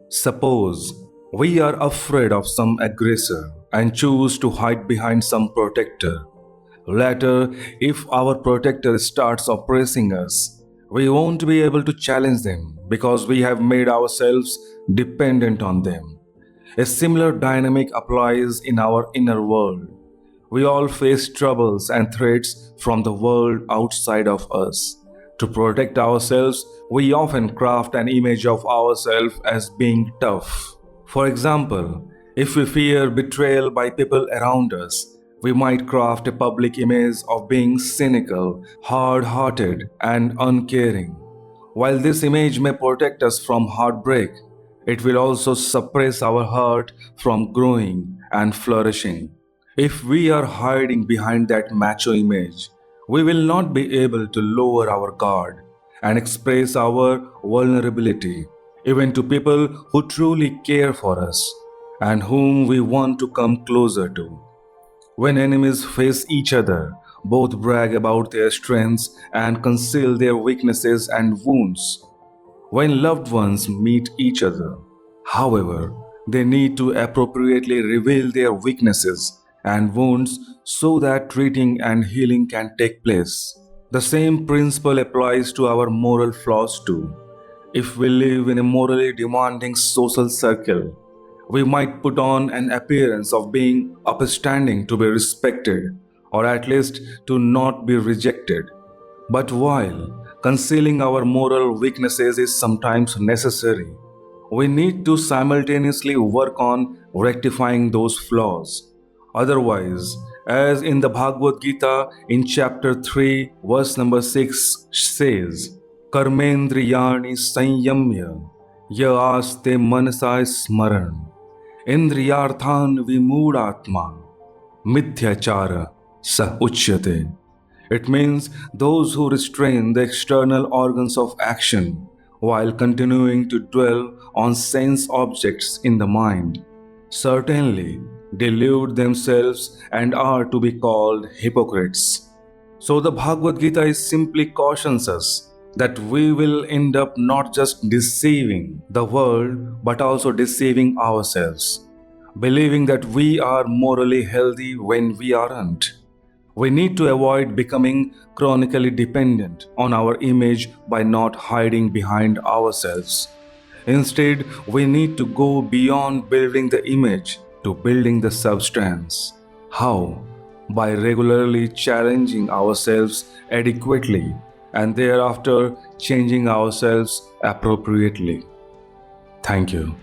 Suppose we are afraid of some aggressor and choose to hide behind some protector. Later, if our protector starts oppressing us, we won't be able to challenge them because we have made ourselves dependent on them. A similar dynamic applies in our inner world. We all face troubles and threats from the world outside of us. To protect ourselves, we often craft an image of ourselves as being tough. For example, if we fear betrayal by people around us, we might craft a public image of being cynical, hard hearted, and uncaring. While this image may protect us from heartbreak, it will also suppress our heart from growing and flourishing. If we are hiding behind that macho image, we will not be able to lower our guard and express our vulnerability, even to people who truly care for us and whom we want to come closer to. When enemies face each other, both brag about their strengths and conceal their weaknesses and wounds. When loved ones meet each other, however, they need to appropriately reveal their weaknesses and wounds so that treating and healing can take place. The same principle applies to our moral flaws too. If we live in a morally demanding social circle, we might put on an appearance of being upstanding to be respected, or at least to not be rejected. But while concealing our moral weaknesses is sometimes necessary, we need to simultaneously work on rectifying those flaws. Otherwise, as in the Bhagavad Gita in chapter 3, verse number 6 says, karmendriyāṇi sanyamya āste manasā smaran, indriyārthān vimūḍhātmā, mithyāchāraḥ uchyate. It means those who restrain the external organs of action while continuing to dwell on sense objects in the mind certainly delude themselves and are to be called hypocrites. So the Bhagavad Gita simply cautions us that we will end up not just deceiving the world but also deceiving ourselves, believing that we are morally healthy when we aren't. We need to avoid becoming chronically dependent on our image by not hiding behind ourselves. Instead, we need to go beyond building the image to building the substance. How? By regularly challenging ourselves adequately and thereafter changing ourselves appropriately. Thank you.